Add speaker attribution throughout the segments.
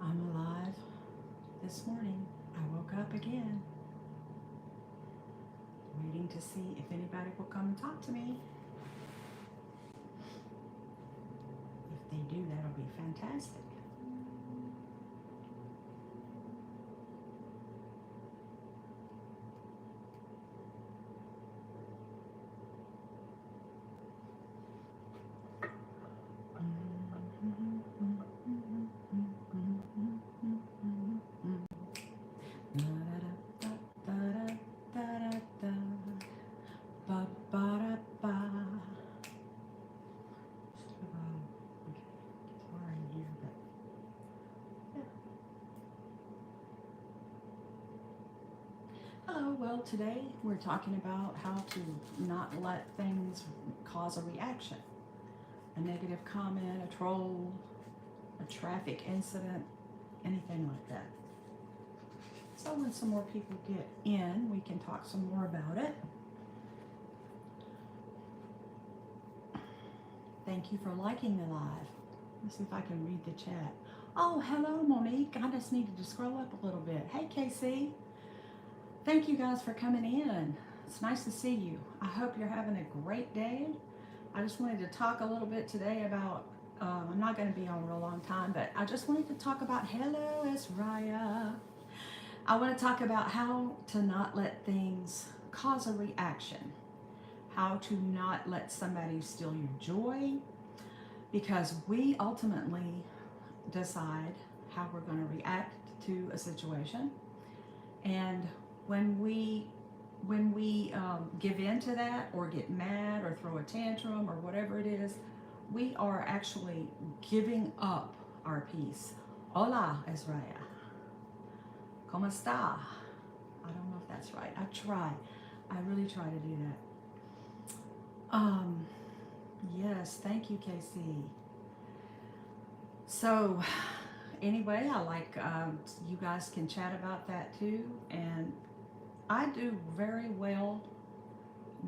Speaker 1: I'm alive. This morning, I woke up again, waiting to see if anybody will come and talk to me. If they do, that'll be fantastic. Hello, well, today we're talking about how to not let things cause a reaction. A negative comment, a troll, a traffic incident, anything like that. So when some more people get in, we can talk some more about it. Thank you for liking the live. Let's see if I can read the chat. Oh, hello, Monique. I just needed to scroll up a little bit. Hey, Casey. Thank you guys for coming in. It's nice to see you. I hope you're having a great day. I just wanted to talk a little bit today about, I'm not going to be on a real long time, but I just wanted to talk about, hello, it's Raya. I want to talk about how to not let things cause a reaction, how to not let somebody steal your joy, because we ultimately decide how we're going to react to a situation. And when we give in to that or get mad or throw a tantrum or whatever it is, we are actually giving up our peace. Hola, Ezraya. ¿Cómo está? I don't know if that's right. I try. I really try to do that. Yes, thank you, KC. So, anyway, I like you guys can chat about that too, and I do very well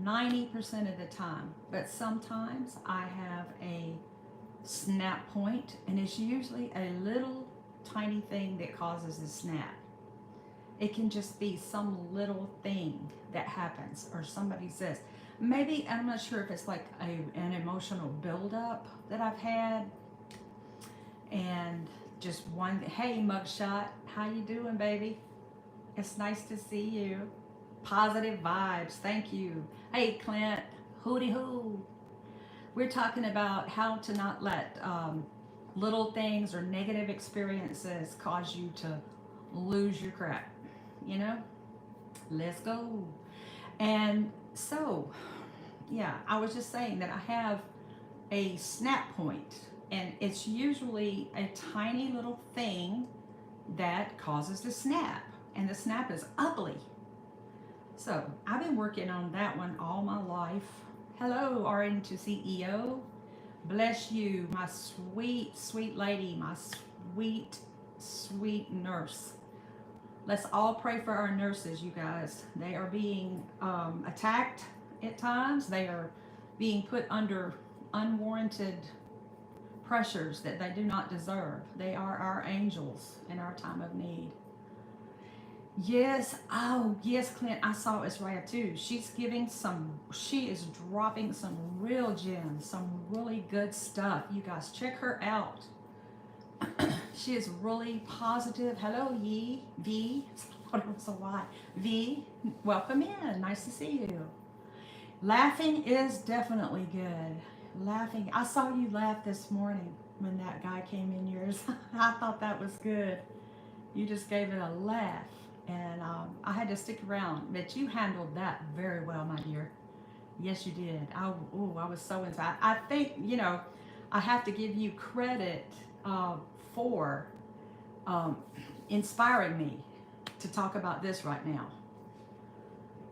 Speaker 1: 90% of the time, but sometimes I have a snap point, and it's usually a little tiny thing that causes a snap. It can just be some little thing that happens, or somebody says, maybe, I'm not sure if it's like an emotional buildup that I've had, and just one, hey, mugshot, how you doing, baby? It's nice to see you. Positive vibes, thank you. Hey, Clint, hooty hoo. We're talking about how to not let little things or negative experiences cause you to lose your crap. You know, let's go. And so, yeah, I was just saying that I have a snap point, and it's usually a tiny little thing that causes the snap, and the snap is ugly. So I've been working on that one all my life. Hello, RN to CEO. Bless you, my sweet, sweet lady, my sweet, sweet nurse. Let's all pray for our nurses, you guys. They are being attacked at times. They are being put under unwarranted pressures that they do not deserve. They are our angels in our time of need. Yes, oh, yes, Clint, I saw Israel too. She is dropping some real gems, some really good stuff. You guys, check her out. She is really positive. Hello, Yi, V, what was a Y? V, welcome in. Nice to see you. Laughing is definitely good. Laughing. I saw you laugh this morning when that guy came in yours. I thought that was good. You just gave it a laugh. And I had to stick around, but you handled that very well, my dear. Yes, you did. I was so inside. I think, I have to give you credit for um, inspiring me to talk about this right now.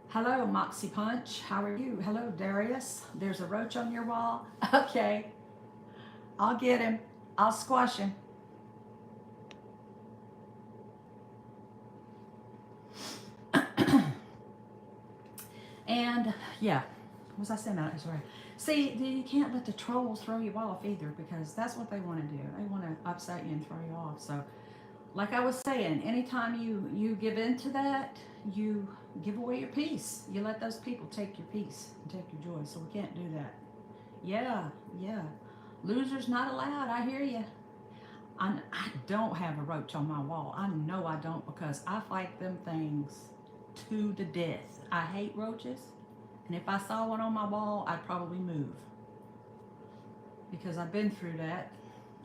Speaker 1: Hello, Moxie Punch. How are you? Hello, Darius. There's a roach on your wall. Okay, I'll get him. I'll squash him. And yeah, what was I saying about it? Sorry. See, you can't let the trolls throw you off either, because that's what they want to do. They want to upset you and throw you off. So like I was saying, anytime you give in to that, you give away your peace. You let those people take your peace and take your joy. So we can't do that. Yeah, yeah. Losers not allowed. I hear you. I don't have a roach on my wall. I know I don't because I fight them things to the death. I hate roaches. And if I saw one on my wall, I'd probably move because I've been through that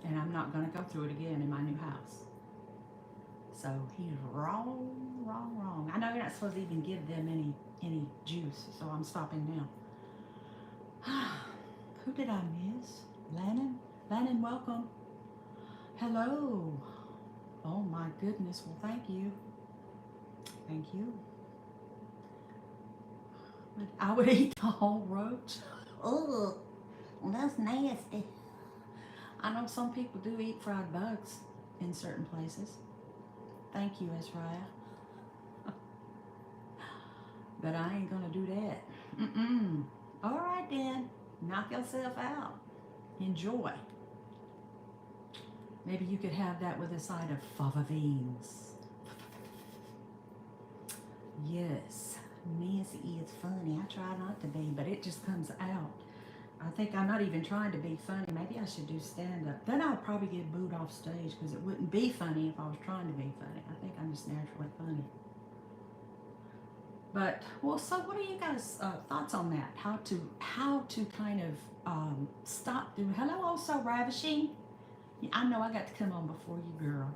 Speaker 1: and I'm not going to go through it again in my new house. So he's wrong, wrong, wrong. I know you're not supposed to even give them any juice, so I'm stopping now. Who did I miss? Lannon? Lannon, welcome. Hello. Oh my goodness. Well, thank you. Thank you. But I would eat the whole roach. Ugh. Well, that's nasty. I know some people do eat fried bugs in certain places. Thank you, Ezraya. But I ain't gonna do that. Mm-mm. All right then. Knock yourself out. Enjoy. Maybe you could have that with a side of fava beans. Yes, Nancy is funny. I try not to be, but it just comes out. I think I'm not even trying to be funny. Maybe I should do stand-up. Then I'll probably get booed off stage because it wouldn't be funny if I was trying to be funny. I think I'm just naturally funny. But, well, so what are you guys' thoughts on that? How to kind of stop doing, hello, also ravishing. I know I got to come on before you, girl.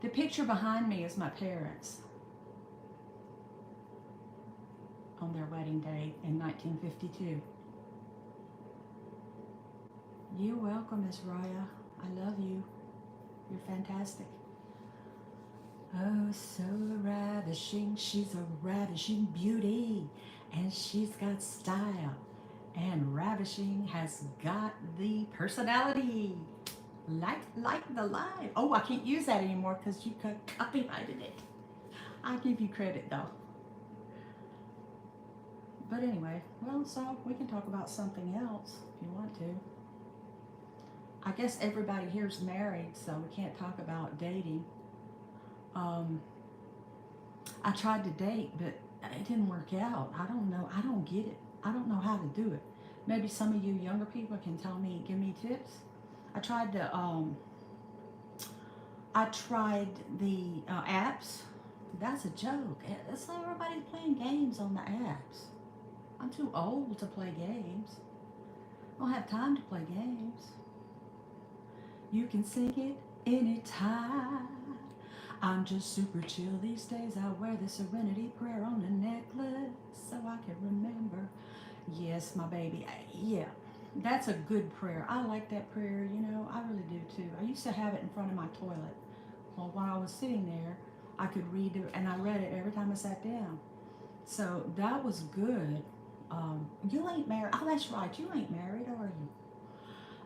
Speaker 1: The picture behind me is my parents on their wedding day in 1952. You're welcome, Miss Raya. I love you. You're fantastic. Oh, so ravishing. She's a ravishing beauty. And she's got style. And ravishing has got the personality. Like the live. Oh, I can't use that anymore because you copyrighted it. I give you credit though. But anyway, well, so we can talk about something else if you want to. I guess everybody here's married, so we can't talk about dating. I tried to date, but it didn't work out. I don't know. I don't get it. I don't know how to do it. Maybe some of you younger people can give me tips. I tried the apps. That's a joke. It's like everybody's playing games on the apps. I'm too old to play games. I don't have time to play games. You can sing it anytime. I'm just super chill these days. I wear the Serenity Prayer on a necklace so I can remember. Yes, my baby. Yeah, that's a good prayer. I like that prayer, you know. I really do too. I used to have it in front of my toilet. Well, while I was sitting there, I could read it, and I read it every time I sat down. So that was good. You ain't married. Oh, that's right. You ain't married, are you?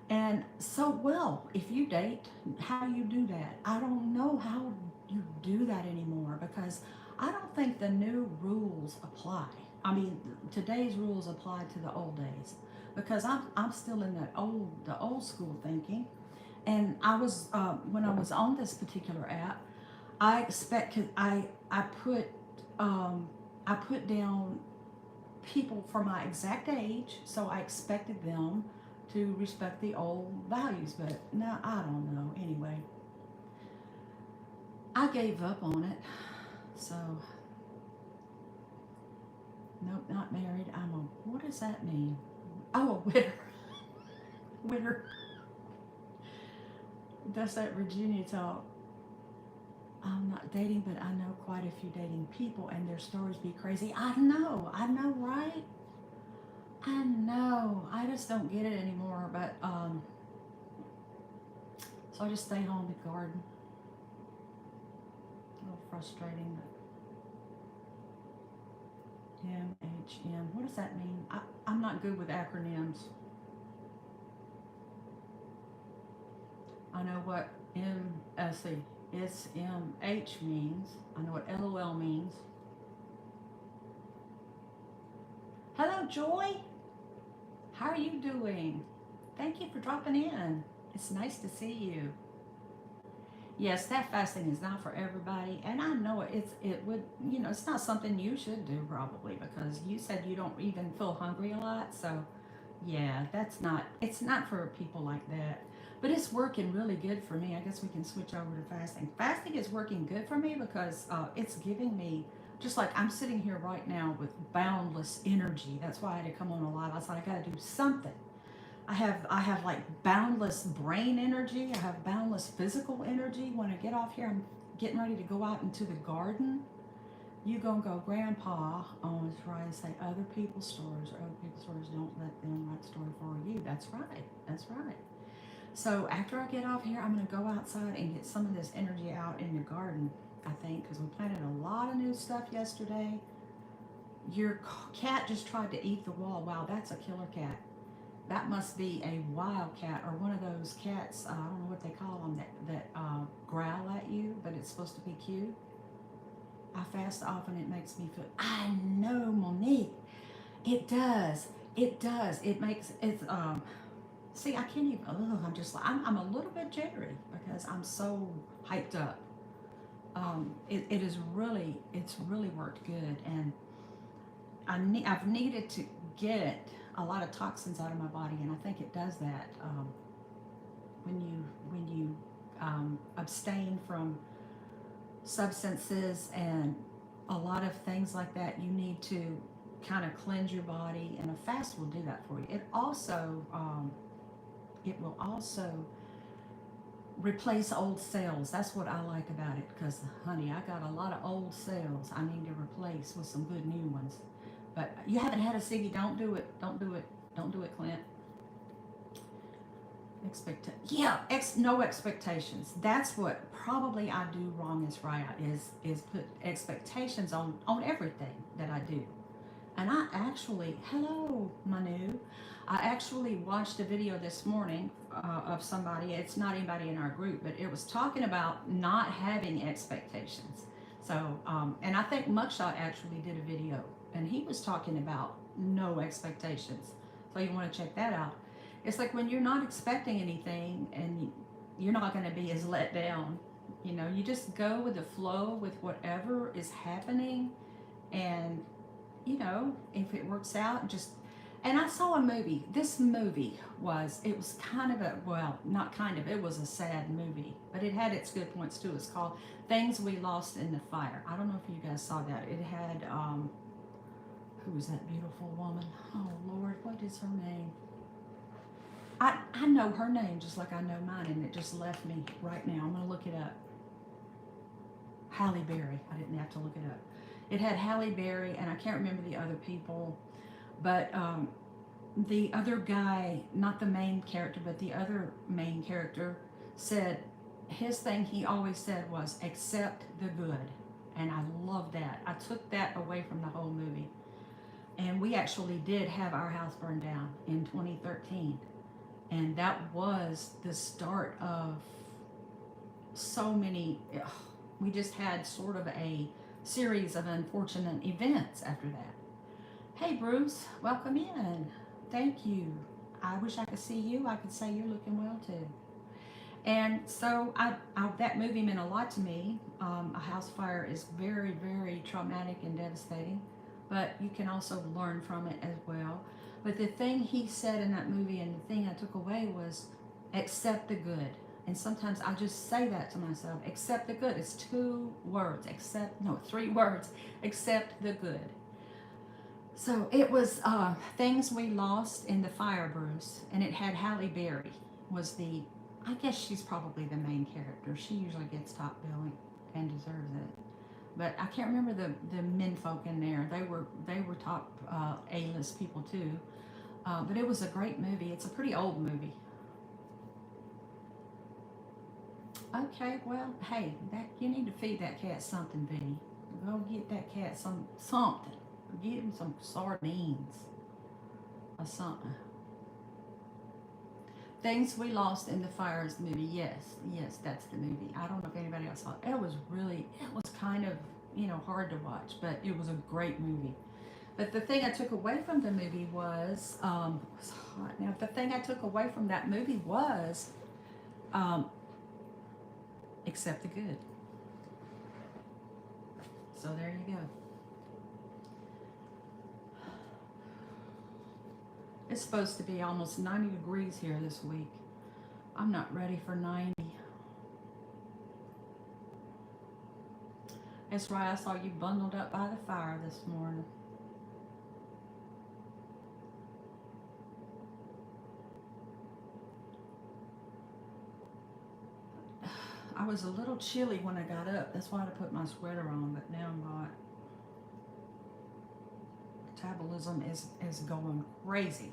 Speaker 1: And so, well, if you date, how do you do that? I don't know how you do that anymore because I don't think the new rules apply. I mean, today's rules apply to the old days because I'm still in the old school thinking. And I was when I was on this particular app, I put down people for my exact age, so I expected them to respect the old values, but no, I don't know. Anyway, I gave up on it. So, nope, not married. What does that mean? Oh, a widower. Widower. That's that Virginia talk. I'm not dating, but I know quite a few dating people, and their stories be crazy. I know, right? I know. I just don't get it anymore. But so I just stay home and garden. A little frustrating. But MHM. What does that mean? I'm not good with acronyms. I know what SMH means. I know what LOL means. Hello, Joy. How are you doing? Thank you for dropping in. It's nice to see you. Yes, that fasting is not for everybody, and I know it would, it's not something you should do probably, because you said you don't even feel hungry a lot. So yeah, it's not for people like that. But it's working really good for me. I guess we can switch over to fasting. Fasting is working good for me because it's giving me, just like I'm sitting here right now with boundless energy. That's why I had to come on a live. I was like, I gotta do something. I have like boundless brain energy. I have boundless physical energy. When I get off here, I'm getting ready to go out into the garden. You gonna go, Grandpa, always try to say other people's stories or other people's stories. Don't let them write the story for you. That's right. That's right. So after I get off here, I'm gonna go outside and get some of this energy out in the garden. I think because we planted a lot of new stuff yesterday. Your cat just tried to eat the wall. Wow, that's a killer cat. That must be a wild cat or one of those cats. I don't know what they call them that growl at you, but it's supposed to be cute. I fast often. It makes me feel. I know, Monique. It does. It does. It makes it's. See, I can't even. Ugh, I'm just like I'm a little bit jittery because I'm so hyped up. It is really. It's really worked good, and I've needed to get a lot of toxins out of my body, and I think it does that when you abstain from substances and a lot of things like that. You need to kind of cleanse your body, and a fast will do that for you. It will also replace old cells. That's what I like about it because, honey, I got a lot of old cells I need to replace with some good new ones. But you haven't had a ciggy, don't do it. Don't do it. Don't do it, Clint. Yeah, no expectations. That's what probably I do wrong as Raya is put expectations on everything that I do. And I actually, hello, Manu. I actually watched a video this morning of somebody. It's not anybody in our group, but it was talking about not having expectations. So, and I think Mugshot actually did a video, and he was talking about no expectations. So you want to check that out. It's like when you're not expecting anything, and you're not going to be as let down. You just go with the flow with whatever is happening, and if it works out, just. And I saw a movie. This movie it was kind of a, well, not kind of, it was a sad movie, but it had its good points too. It's called Things We Lost in the Fire. I don't know if you guys saw that. It had, who was that beautiful woman? Oh, Lord, what is her name? I know her name just like I know mine, and it just left me right now. I'm going to look it up. Halle Berry. I didn't have to look it up. It had Halle Berry, and I can't remember the other people, but the other guy, not the main character, but the other main character, said his thing he always said was accept the good. And I love that. I took that away from the whole movie. And we actually did have our house burned down in 2013. And that was the start of so many, we just had sort of a series of unfortunate events after that. Hey Bruce, welcome in. Thank you. I wish I could see you. I could say you're looking well too. And so that movie meant a lot to me. A house fire is very, very traumatic and devastating, but you can also learn from it as well. But the thing he said in that movie, and the thing I took away, was accept the good. And sometimes I just say that to myself, accept the good. It's 2 words, 3 words, accept the good. So it was Things We Lost in the Fire, Bruce, and it had Halle Berry I guess she's probably the main character. She usually gets top billing and deserves it. But I can't remember the men folk in there. They were top A-list people too. But it was a great movie. It's a pretty old movie. Okay, well, hey, you need to feed that cat something, Vinny. Go get that cat something. Get him some sardines or something. Things We Lost in the Fires movie. Yes, that's the movie. I don't know if anybody else saw it. It was kind of, hard to watch, but it was a great movie. But the thing I took away from the movie was, it was hot. Now, the thing I took away from that movie was, accept the good. So there you go. It's supposed to be almost 90 degrees here this week. I'm not ready for 90. That's right, I saw you bundled up by the fire this morning. I was a little chilly when I got up. That's why I put my sweater on, but now I'm not. Metabolism is going crazy.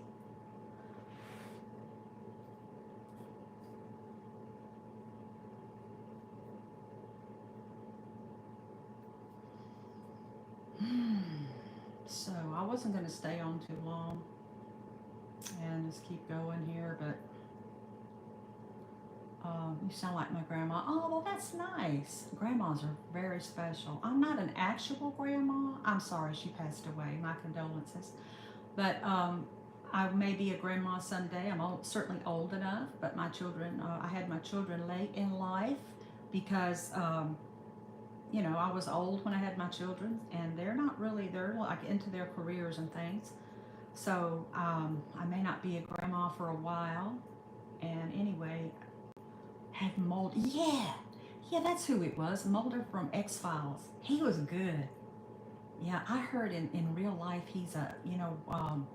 Speaker 1: So I wasn't going to stay on too long and just keep going here, but you sound like my grandma. Oh, well, that's nice. Grandmas are very special. I'm not an actual grandma. I'm sorry, she passed away. My condolences. But I may be a grandma someday. I'm certainly old enough, but my children, I had my children late in life because, I was old when I had my children, and they're like into their careers and things. So I may not be a grandma for a while. And anyway, had Mulder. Yeah, that's who it was. Mulder from X-Files. He was good. Yeah, I heard in real life he's I don't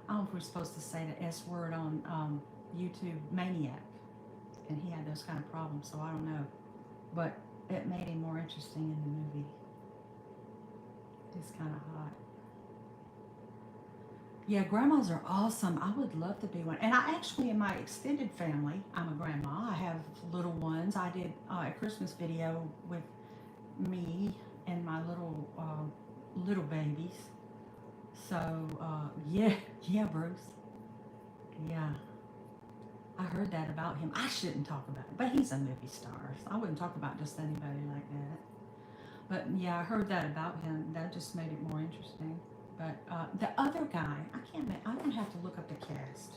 Speaker 1: know if we're supposed to say the S word on YouTube, maniac. And he had those kind of problems, so I don't know. But it made him more interesting in the movie. He's kind of hot. Yeah, grandmas are awesome. I would love to be one. And I actually, in my extended family, I'm a grandma. I have little ones. I did a Christmas video with me and my little babies. So, yeah, Bruce. Yeah, I heard that about him. I shouldn't talk about it, but he's a movie star. So I wouldn't talk about just anybody like that. But yeah, I heard that about him. That just made it more interesting. But the other guy, I'm going to have to look up the cast.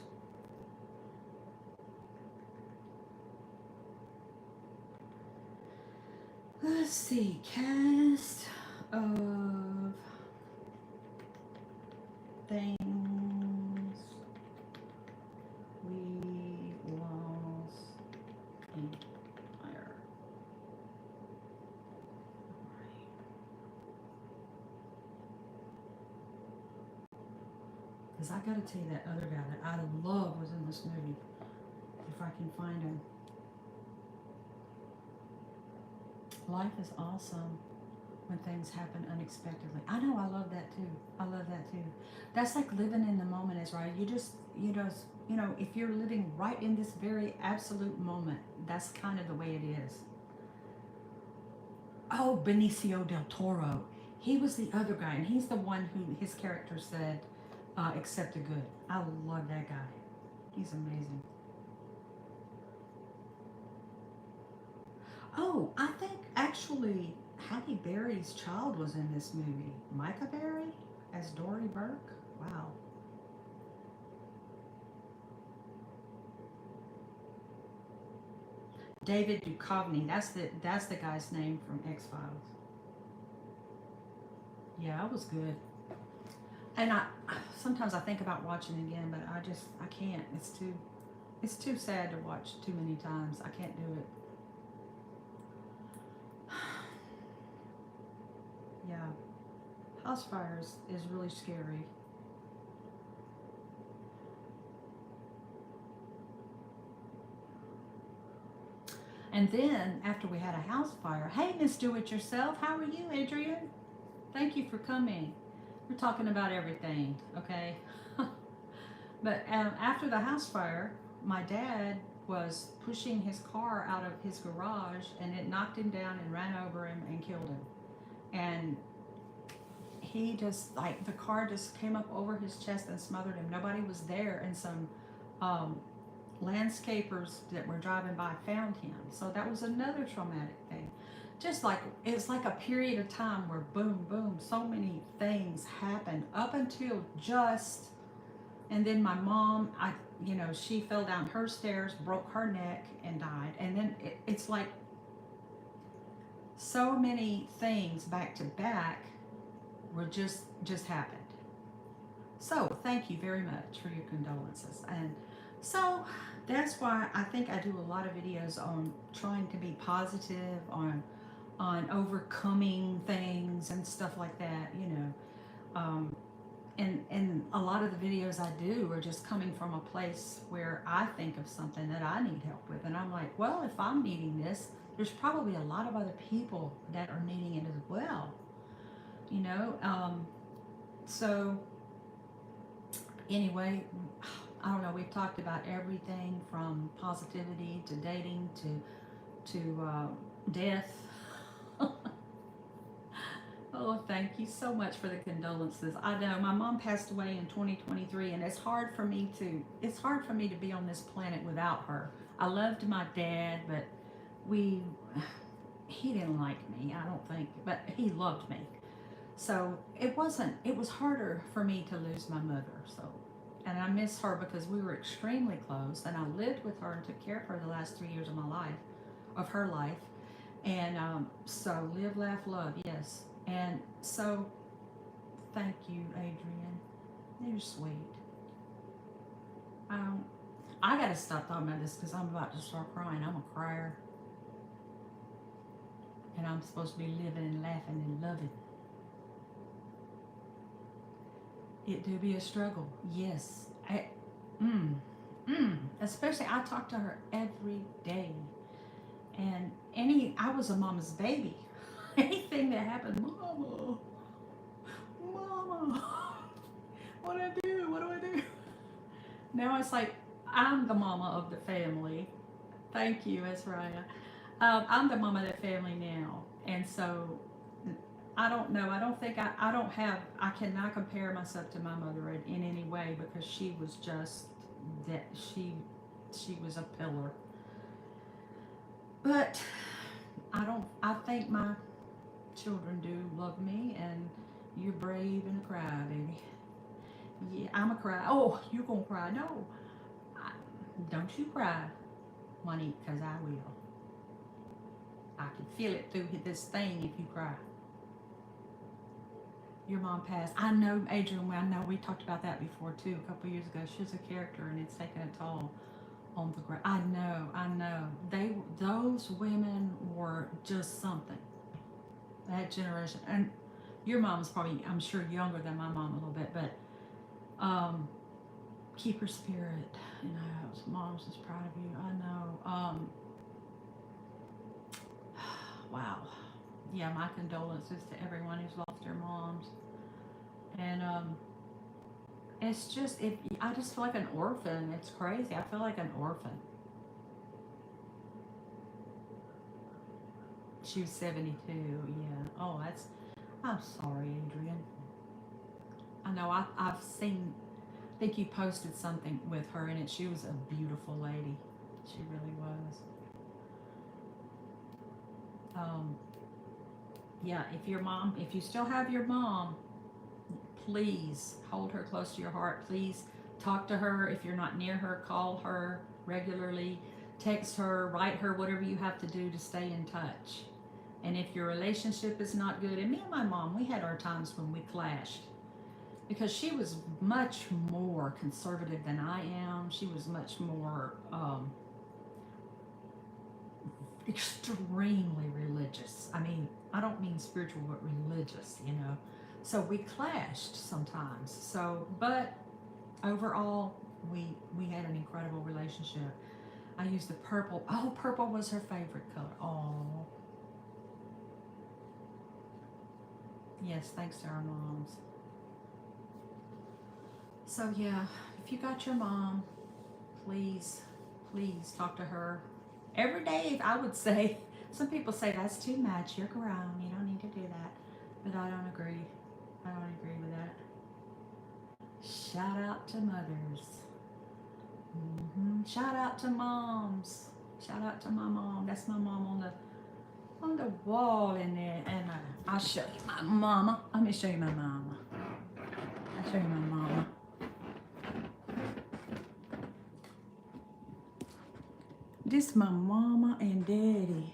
Speaker 1: Let's see, cast of things we lost in fire. Because I gotta tell you, that other guy that I love was in this movie. If I can find him. Life is awesome when things happen unexpectedly. I know, I love that too. I love that too. That's like living in the moment, is right. If you're living right in this very absolute moment, that's kind of the way it is. Oh, Benicio del Toro. He was the other guy, and he's the one who his character said, accept the good. I love that guy. He's amazing. Oh, I think actually Halle Berry's child was in this movie. Micah Berry as Dory Burke. Wow. David Duchovny. That's the guy's name from X-Files. Yeah, it was good. And I sometimes I think about watching it again, but I can't. It's too sad to watch too many times. I can't do it. Yeah, house fires is really scary. And then after we had a house fire, hey, Miss Do It Yourself, how are you, Adrian? Thank you for coming. We're talking about everything, okay? But after the house fire, my dad was pushing his car out of his garage, and it knocked him down and ran over him and killed him. And he just, like, the car just came up over his chest and smothered him. Nobody was there, and some landscapers that were driving by found him. So that was another traumatic thing. Just like, it's like a period of time where boom, boom, so many things happened up until just, and then my mom, she fell down her stairs, broke her neck, and died. And then it's like So many things back to back were just happened. So thank you very much for your condolences. And so that's why I think I do a lot of videos on trying to be positive, on overcoming things and stuff like that, you know. Um, and a lot of the videos I do are just coming from a place where I think of something that I need help with, and I'm like, well, if I'm needing this, there's probably a lot of other people that are needing it as well, you know. So anyway, I don't know. We've talked about everything from positivity to dating to death. Oh, thank you so much for the condolences. I know my mom passed away in 2023, and it's hard for me to be on this planet without her. I loved my dad, but we he didn't like me, I don't think, but he loved me. So it was harder for me to lose my mother. So, and I miss her because we were extremely close, and I lived with her and took care of her the last 3 years of my life, of her life. And so live, laugh, love, yes. And so thank you, Adrian. You're sweet. Um, I got to stop talking about this because I'm about to start crying. I'm a crier. And I'm supposed to be living and laughing and loving. It do be a struggle. Yes. Especially I talk to her every day. And I was a mama's baby. Anything that happened, mama, mama, what do I do? What do I do? Now it's like I'm the mama of the family. Thank you, Ezraya. I'm the mama of the family now, and so I don't know. I don't think I don't have. I cannot compare myself to my mother in any way because she was just that. She was a pillar. But I don't. I think my children do love me, and you're brave and a crybaby. Yeah, I'm a cry. Oh, you're gonna cry? No, I, don't you cry, Monique, because I will. I can feel it through this thing if you cry. Your mom passed. I know, Adrian. I know we talked about that before too. A couple years ago, she was a character, and it's taken a toll on the ground. I know. I know. Those women were just something. That generation, and your mom's probably, I'm sure, younger than my mom a little bit, but um, keep her spirit. You know, mom's is proud of you. I know. Wow. Yeah, my condolences to everyone who's lost their moms. And it's just, I just feel like an orphan. It's crazy. I feel like an orphan. She was 72. Yeah. Oh, I'm sorry, Adrian. I know. I've seen. I think you posted something with her in it. She was a beautiful lady. She really was. Um, yeah. If you still have your mom, please hold her close to your heart. Please talk to her. If you're not near her, call her regularly. Text her, write her, whatever you have to do to stay in touch. And if your relationship is not good, and me and my mom, we had our times when we clashed because she was much more conservative than I am. She was much more extremely religious. I mean, I don't mean spiritual, but religious, you know. So we clashed sometimes. So, but overall, we had an incredible relationship. I used the purple. Oh, purple was her favorite color. Oh, yes, thanks to our moms. So yeah, if you got your mom, please, please talk to her every day. I would say. Some people say that's too much. You're grown. You don't need to do that. But I don't agree. I don't agree with that. Shout out to mothers. Shout out to moms. Shout out to my mom. That's my mom on the wall in there. And I'll show you my mama. Let me show you my mama. I'll show you my mama. This my mama and daddy.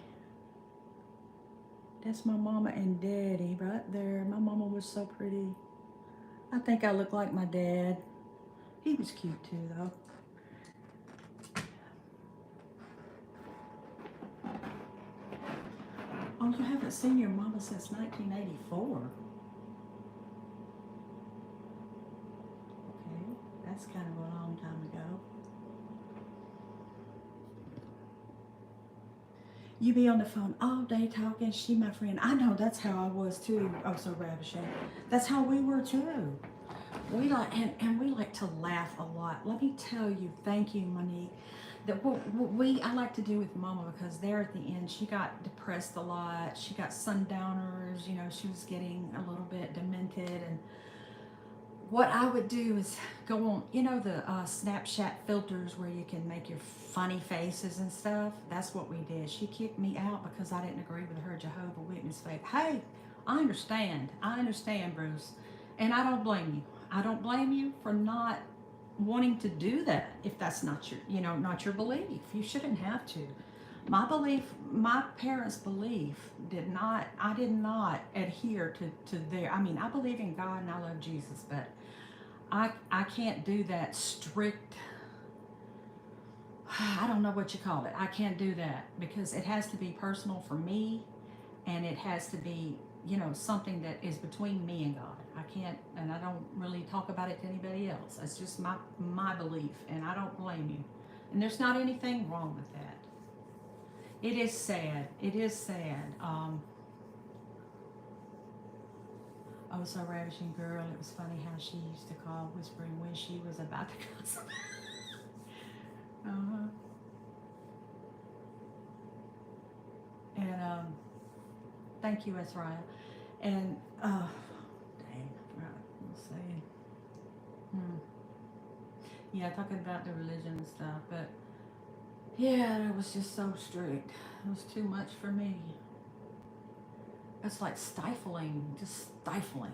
Speaker 1: That's my mama and daddy right there. My mama was so pretty. I think I look like my dad. He was cute too, though. Oh, you haven't seen your mama since 1984. Okay, that's kind of a long time ago. You be on the phone all day talking. She my friend. I know that's how I was too. Oh, so ravishing. That's how we were too. We like and we like to laugh a lot. Let me tell you, thank you, Monique. That what I like to do with Mama, because there at the end she got depressed a lot. She got sundowners. You know, she was getting a little bit demented, and what I would do is go on, you know, the Snapchat filters where you can make your funny faces and stuff. That's what we did. She kicked me out because I didn't agree with her Jehovah Witness faith. Hey, I understand. I understand, Bruce. And I don't blame you. I don't blame you for not wanting to do that if that's not your, you know, not your belief. You shouldn't have to. My belief, my parents' belief I did not adhere to their, I mean, I believe in God and I love Jesus, but I can't do that strict, I don't know what you call it. I can't do that because it has to be personal for me, and it has to be, you know, something that is between me and God. I can't, and I don't really talk about it to anybody else. It's just my belief, and I don't blame you. And there's not anything wrong with that. It is sad. It is sad. Oh, so ravishing girl. It was funny how she used to call whispering when she was about to gossip. Uh-huh. And thank you, Ezra. And dang, I forgot what I was saying. Yeah, talking about the religion and stuff, but yeah, it was just so strict. It was too much for me. It's like stifling, just stifling.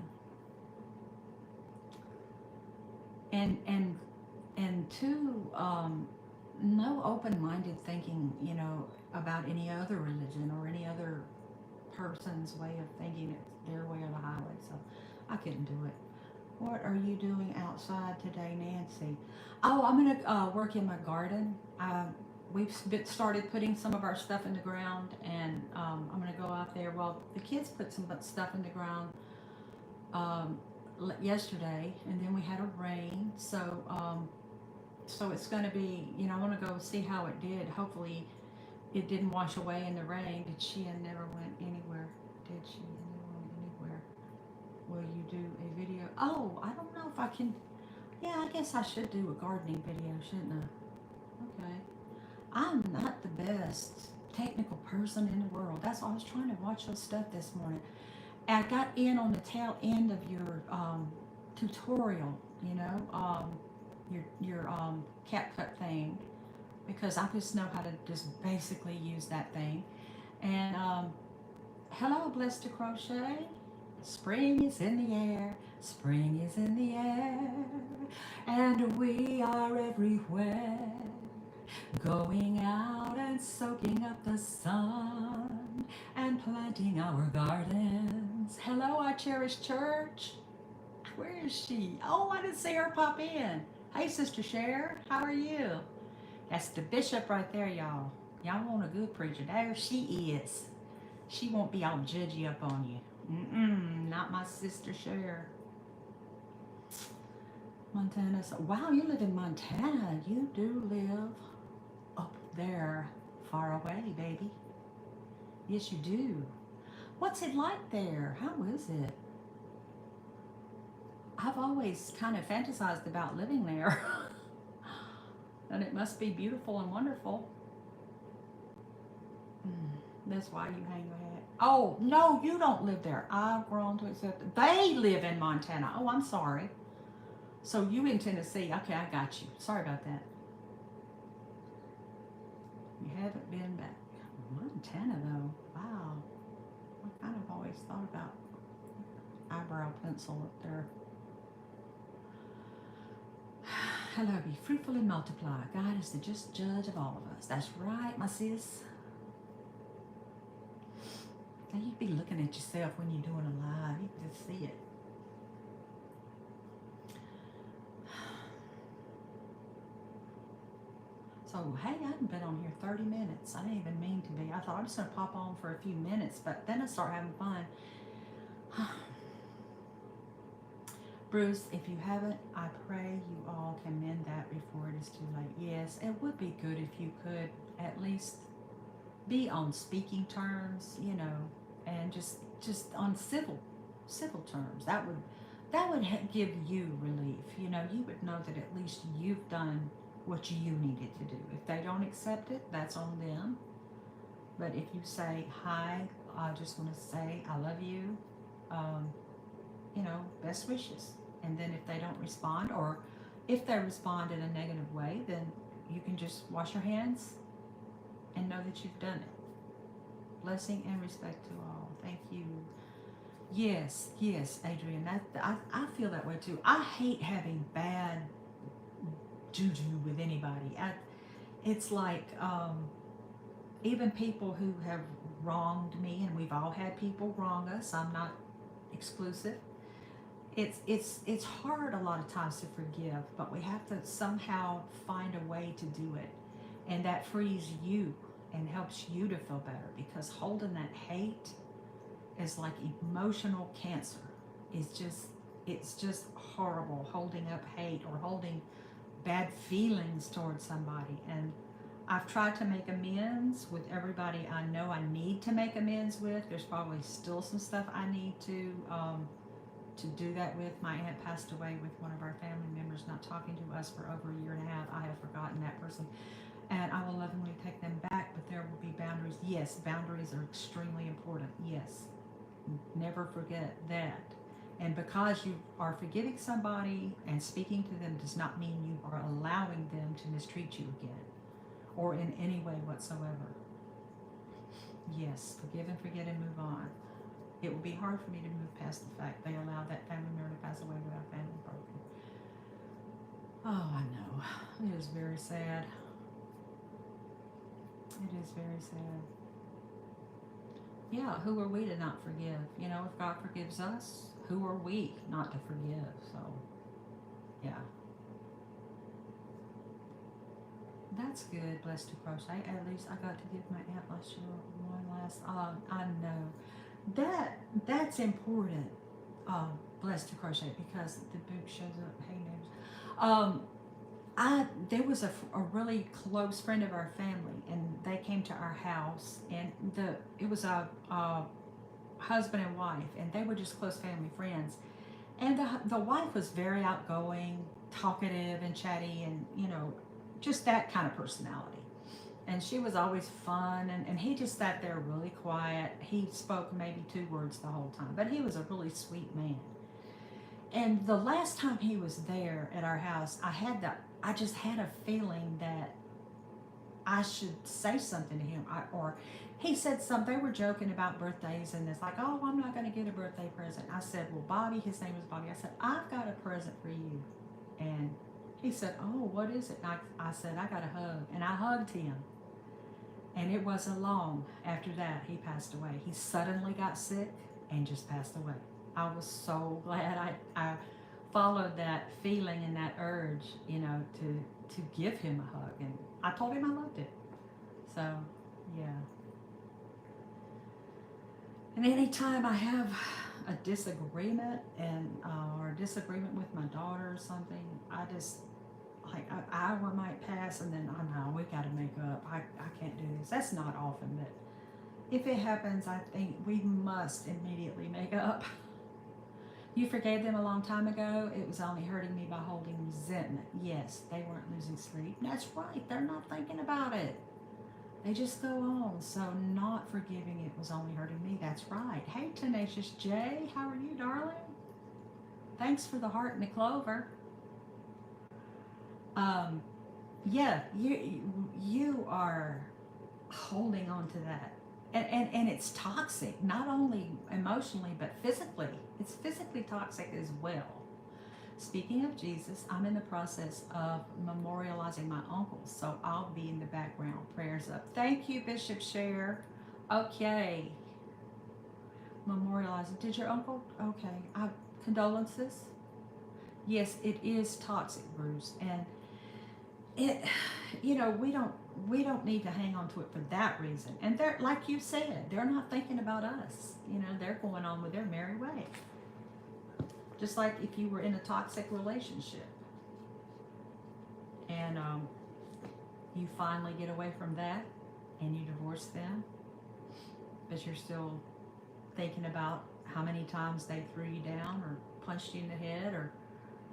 Speaker 1: And too no open-minded thinking, you know, about any other religion or any other person's way of thinking. It's their way or the highway. So I couldn't do it. What are you doing outside today, Nancy? Oh, I'm gonna work in my garden. We've started putting some of our stuff in the ground, and I'm gonna go out there. Well, the kids put some stuff in the ground yesterday, and then we had a rain. So it's gonna be, you know, I want to go see how it did. Hopefully, it didn't wash away in the rain. Did she and never went anywhere? Did she and never went anywhere? Will you do a video? Oh, I don't know if I can. Yeah, I guess I should do a gardening video, shouldn't I? Okay. I'm not the best technical person in the world. That's why I was trying to watch your stuff this morning. I got in on the tail end of your tutorial, you know, your CapCut thing, because I just know how to just basically use that thing. And hello, Blessed to Crochet. Spring is in the air, spring is in the air, and we are everywhere, going out and soaking up the sun and planting our gardens. Hello, our cherished church. Where is she? Oh, I didn't see her pop in. Hey, Sister Cher, how are you? That's the bishop right there, y'all. Y'all want a good preacher. There she is. She won't be all judgy up on you. Not my Sister Cher. Montana. So, wow, you live in Montana. You do live up there, far away, baby. Yes, you do. What's it like there? How is it? I've always kind of fantasized about living there. And it must be beautiful and wonderful. That's why you hang your hat. Oh, no, you don't live there. I've grown to accept it. They live in Montana. Oh, I'm sorry. So you in Tennessee. Okay, I got you. Sorry about that. You haven't been back. Montana, though. Wow. I kind of always thought about eyebrow pencil up there. Hello, be fruitful and multiply. God is the just judge of all of us. That's right, my sis. And you'd be looking at yourself when you're doing a live. You can just see it. So, hey, I haven't been on here 30 minutes. I didn't even mean to be. I thought I'm just going to pop on for a few minutes, but then I start having fun. Bruce, if you haven't, I pray you all can mend that before it is too late. Yes, it would be good if you could at least be on speaking terms, you know, and just on civil terms. That would give you relief. You know, you would know that at least you've done what you needed to do. If they don't accept it, that's on them. But if you say, hi, I just want to say I love you, you know, best wishes. And then if they don't respond, or if they respond in a negative way, then you can just wash your hands and know that you've done it. Blessing and respect to all. Thank you. Yes, Adrian. I feel that way too. I hate having bad juju with anybody. It's like even people who have wronged me, and we've all had people wrong us. I'm not exclusive. It's hard a lot of times to forgive, but we have to somehow find a way to do it, and that frees you and helps you to feel better, because holding that hate is like emotional cancer. It's just horrible, holding up hate or holding bad feelings towards somebody. And I've tried to make amends with everybody I know I need to make amends with. There's probably still some stuff I need to do that with. My aunt passed away with one of our family members not talking to us for over a year and a half. I have forgotten that person, and I will lovingly take them back, but there will be boundaries. Yes, boundaries are extremely important. Yes, never forget that. And because you are forgiving somebody and speaking to them does not mean you are allowing them to mistreat you again or in any way whatsoever. Yes, forgive and forget and move on. It will be hard for me to move past the fact they allowed that family member to pass away without family broken. Oh, I know. It is very sad. It is very sad. Yeah, who are we to not forgive? You know, if God forgives us, who are we not to forgive? So, yeah. That's good, Blessed to Crochet. At least I got to give my aunt last year one last. I know that's important. Blessed to Crochet, because the book shows up. Hey, names. There was a really close friend of our family, and they came to our house, and it was a husband and wife, and they were just close family friends. And the wife was very outgoing, talkative, and chatty, and you know, just that kind of personality. And she was always fun, and he just sat there really quiet. He spoke maybe 2 words the whole time, but he was a really sweet man. And the last time he was there at our house, I just had a feeling that I should say something to him. Or he said something. They were joking about birthdays, and it's like, oh, I'm not going to get a birthday present. I said, well, Bobby, his name was Bobby. I said, I've got a present for you. And he said, oh, what is it? And I said, I got a hug. And I hugged him. And it wasn't long after that he passed away. He suddenly got sick and just passed away. I was so glad I followed that feeling and that urge, you know, to give him a hug. And I told him I loved it. So, yeah. And anytime I have a disagreement or a disagreement with my daughter or something, I just, like, an hour might pass, and then I know we got to make up. I can't do this. That's not often, but if it happens, I think we must immediately make up. You forgave them a long time ago. It was only hurting me by holding resentment. Yes, they weren't losing sleep. That's right. They're not thinking about it. They just go on. So not forgiving it was only hurting me. That's right. Hey, Tenacious J, how are you, darling? Thanks for the heart and the clover. Yeah, you are holding on to that. And it's toxic, not only emotionally, but physically. It's physically toxic as well. Speaking of Jesus, I'm in the process of memorializing my uncle, so I'll be in the background. Prayers up. Thank you, Bishop Cher. Okay. Memorialize it. Did your uncle? Okay. Condolences. Yes, it is toxic, Bruce, and it, we don't need to hang on to it for that reason. And they're, like you said, they're not thinking about us. They're going on with their merry way. Just like if you were in a toxic relationship and you finally get away from that and you divorce them, but you're still thinking about how many times they threw you down or punched you in the head or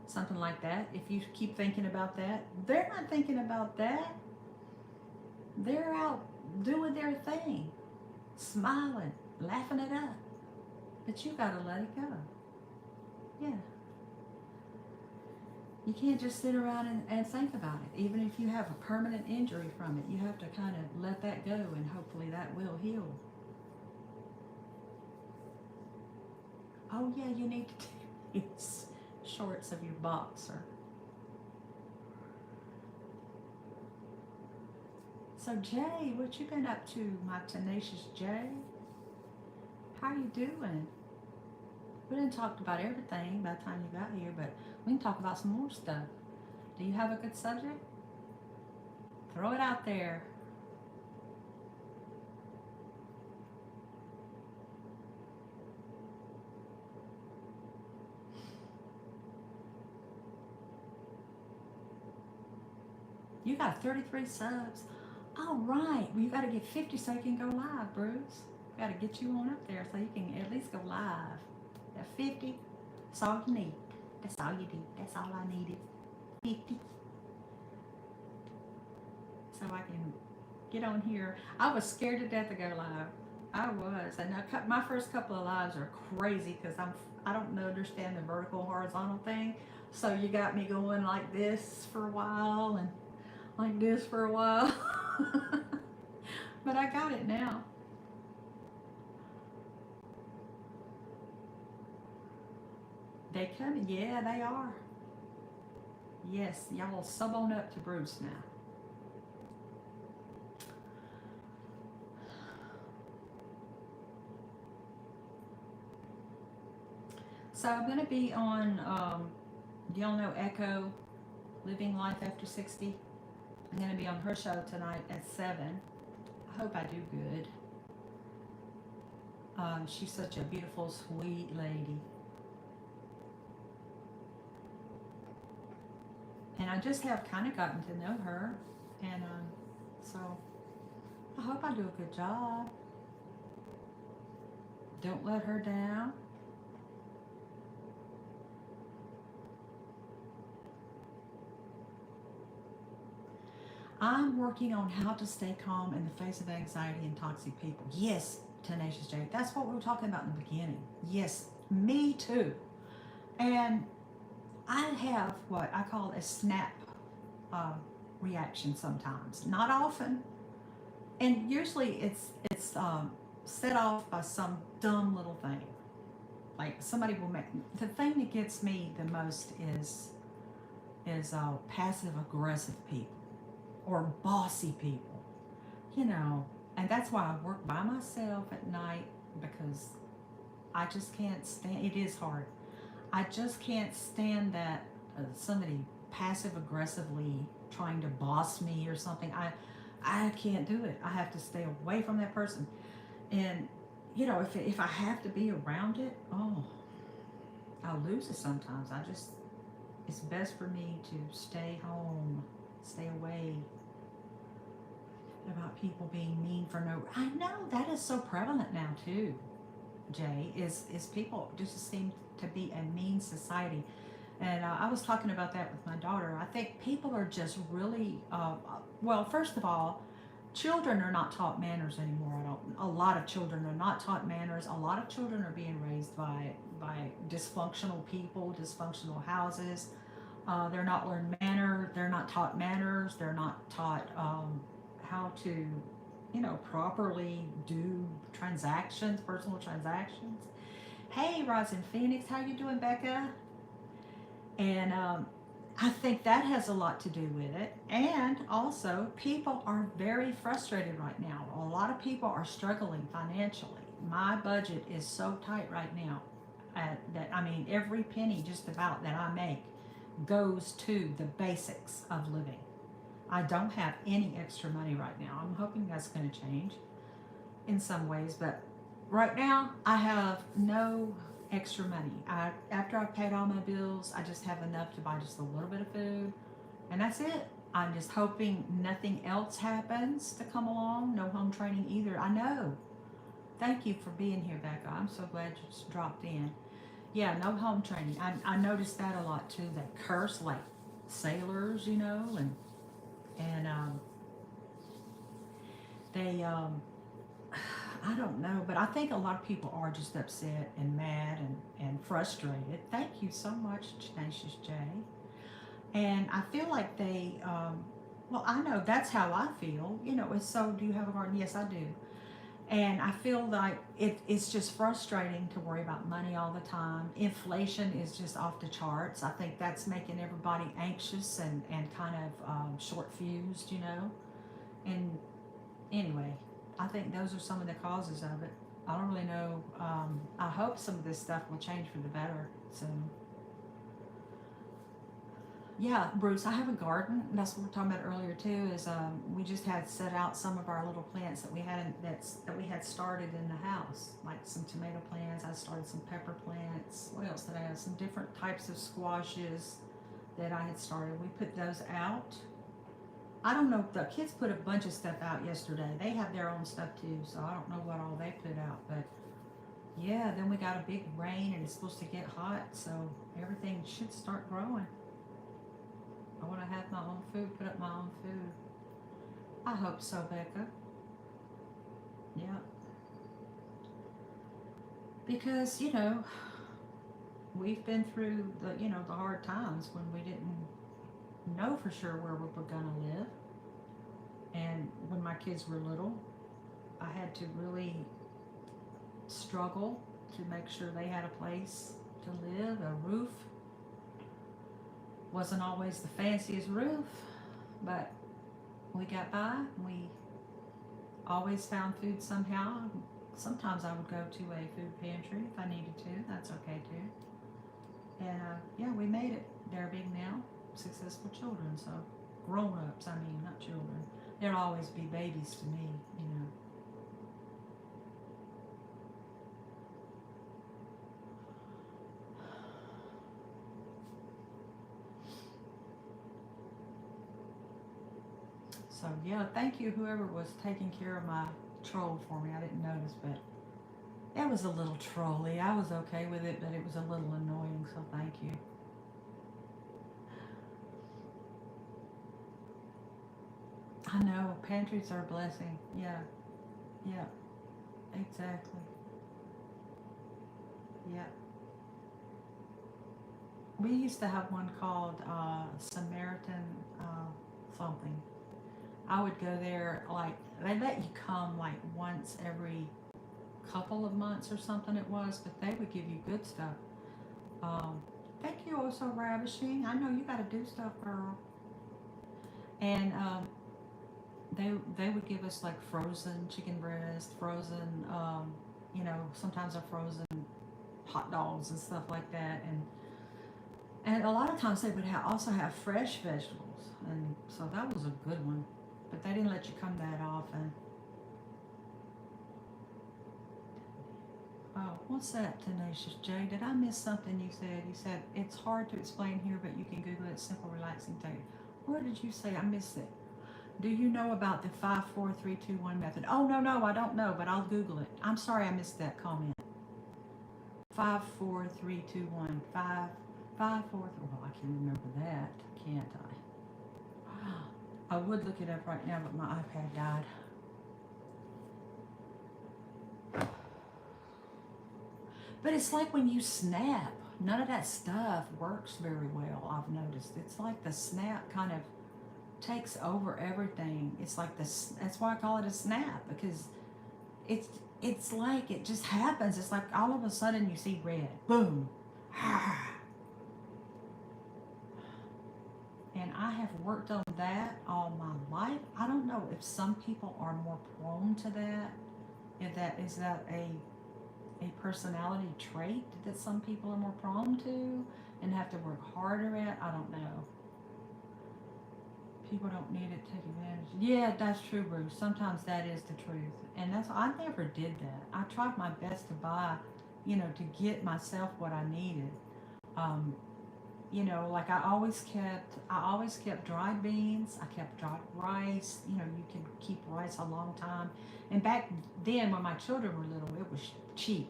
Speaker 1: something like that. If you keep thinking about that, they're not thinking about that. They're out doing their thing, smiling, laughing it up. But you gotta let it go. Yeah. You can't just sit around and think about it. Even if you have a permanent injury from it, you have to kind of let that go, and hopefully that will heal. Oh yeah, you need to take these shorts of your boxer. So Jay, what you been up to, my tenacious Jay? How you doing? We didn't talk about everything by the time you got here, but we can talk about some more stuff. Do you have a good subject? Throw it out there. You got 33 subs. All right. Well, you got to get 50 so you can go live, Bruce. Got to get you on up there so you can at least go live. That 50, that's all you need. That's all you need. That's all I needed. 50. So I can get on here. I was scared to death to go live. I was. And my first couple of lives are crazy because I don't understand the vertical horizontal thing. So you got me going like this for a while and like this for a while. But I got it now. They coming? Yeah, they are. Yes, y'all sub on up to Bruce now. So I'm going to be on, do y'all know Echo, Living Life After 60? I'm going to be on her show tonight at 7. I hope I do good. She's such a beautiful, sweet lady. And I just have kind of gotten to know her. And so I hope I do a good job. Don't let her down. I'm working on how to stay calm in the face of anxiety and toxic people. Yes, Tenacious J. That's what we were talking about in the beginning. Yes, me too. And I have what I call a snap reaction sometimes. Not often. And usually it's set off by some dumb little thing. Like somebody will make... The thing that gets me the most is passive aggressive people. Or bossy people, and that's why I work by myself at night, because I just can't stand, it is hard. I just can't stand that somebody passive aggressively trying to boss me or something. I can't do it. I have to stay away from that person. And, if I have to be around it, I'll lose it sometimes. It's best for me to stay home, stay away. About people being mean for no... I know, that is so prevalent now too, Jay, is people just seem to be a mean society. And I was talking about that with my daughter. I think people are just really... well, first of all, children are not taught manners anymore. A lot of children are not taught manners. A lot of children are being raised by dysfunctional people, dysfunctional houses. They're not learned manner. They're not taught manners. They're not taught how to, properly do transactions, personal transactions. Hey, Rosin Phoenix, how you doing, Becca? And I think that has a lot to do with it. And also, people are very frustrated right now. A lot of people are struggling financially. My budget is so tight right now that, I mean, every penny just about that I make goes to the basics of living. I don't have any extra money right now. I'm hoping that's going to change in some ways, but right now I have no extra money. After I've paid all my bills, I just have enough to buy just a little bit of food, and that's it. I'm just hoping nothing else happens to come along. No home training either. I know. Thank you for being here, Becca. I'm so glad you just dropped in. Yeah, no home training. I noticed that a lot too. They curse like sailors, you know, and they I don't know, but I think a lot of people are just upset and mad and frustrated. Thank you so much, Tenacious J. And I feel like well, I know that's how I feel. You know, it's so, do you have a garden? Yes, I do. And I feel like it's just frustrating to worry about money all the time. Inflation is just off the charts. I think that's making everybody anxious and kind of short fused, you know. And anyway, I think those are some of the causes of it. I don't really know. I hope some of this stuff will change for the better soon. Yeah, Bruce, I have a garden. That's what we are talking about earlier too. Is we just had set out some of our little plants that we had that we had started in the house, like some tomato plants. I started some pepper plants. What else did I have? Some different types of squashes that I had started. We put those out. I don't know. The kids put a bunch of stuff out yesterday. They have their own stuff too, so I don't know what all they put out. But yeah, then we got a big rain and it's supposed to get hot, so everything should start growing. I want to have my own food, put up my own food. I hope so, Becca. Yeah. Because, you know, we've been through the hard times when we didn't know for sure where we were going to live. And when my kids were little, I had to really struggle to make sure they had a place to live, a roof. Wasn't always the fanciest roof, but we got by. We always found food somehow. Sometimes I would go to a food pantry if I needed to. That's okay too. And yeah, we made it. They're big now, successful children. So grown-ups, I mean, not children. They'll always be babies to me, you know. So yeah, thank you whoever was taking care of my troll for me. I didn't notice, but it was a little trolly. I was okay with it, but it was a little annoying, so thank you. I know, pantries are a blessing. Yeah, yeah, exactly. Yeah. We used to have one called Samaritan something. I would go there, like, they let you come like once every couple of months or something it was, but they would give you good stuff. Um, Thank you, also ravishing. I know you got to do stuff, girl. And they would give us like frozen chicken breast, frozen, sometimes a frozen hot dogs and stuff like that, and a lot of times they would also have fresh vegetables, and so that was a good one. But they didn't let you come that often. Oh, what's that, Tenacious J? Did I miss something you said? You said it's hard to explain here, but you can Google it. Simple, relaxing technique. What did you say? I missed it. Do you know about the 5 4 3 2 1 method? Oh, no, no, I don't know, but I'll Google it. I'm sorry I missed that comment. 5 4 3 2 1 5 5 4. Well, I can remember that, can't I? I would look it up right now, but my iPad died. But it's like when you snap, none of that stuff works very well, I've noticed. It's like the snap kind of takes over everything. It's like this. That's why I call it a snap, because it's it's like it just happens. It's like all of a sudden you see red, boom. and I have worked on that all my life. I don't know if some people are more prone to that. If that is that a personality trait that some people are more prone to and have to work harder at. I don't know. People don't need it to take advantage. Yeah, that's true, Bruce. Sometimes that is the truth, and that's I never did that. I tried my best to buy, to get myself what I needed. Um, like I always kept dried beans. I kept dried rice. You can keep rice a long time. And back then, when my children were little, it was cheap.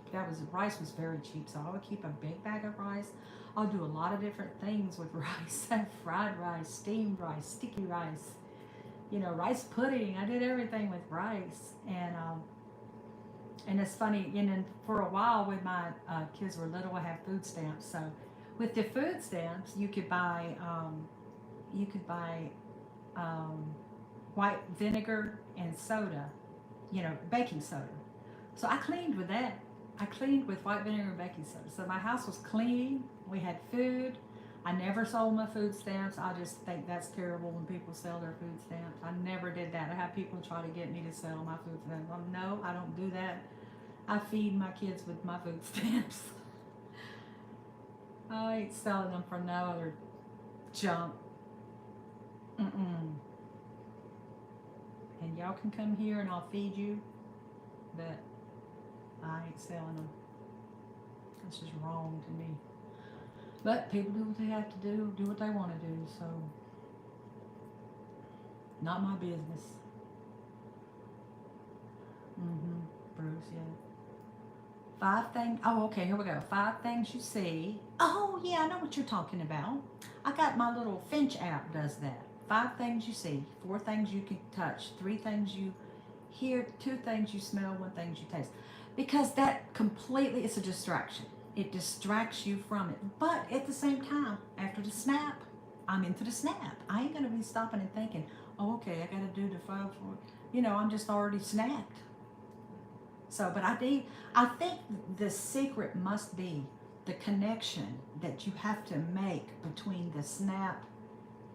Speaker 1: Rice was very cheap, so I would keep a big bag of rice. I'll do a lot of different things with rice: fried rice, steamed rice, sticky rice. Rice pudding. I did everything with rice, and it's funny. And then for a while, when my kids were little, I had food stamps. So with the food stamps, you could buy um, white vinegar and soda, baking soda. So I cleaned with that. I cleaned with white vinegar and baking soda. So my house was clean. We had food. I never sold my food stamps. I just think that's terrible when people sell their food stamps. I never did that. I have people try to get me to sell my food stamps. No, I don't do that. I feed my kids with my food stamps. I ain't selling them for no other junk. Mm-mm. And y'all can come here and I'll feed you, but I ain't selling them. That's just wrong to me. But people do what they have to do what they want to do, so not my business. Bruce, yeah. Five things. Oh, okay, here we go. Five things you see. Oh, yeah, I know what you're talking about. I got my little Finch app does that. Five things you see, four things you can touch, three things you hear, two things you smell, one thing you taste. Because that completely is a distraction. It distracts you from it. But at the same time, after the snap, I'm into the snap. I ain't gonna be stopping and thinking, oh, okay, I gotta do the five, four. I'm just already snapped. So, but I think the secret must be the connection that you have to make between the snap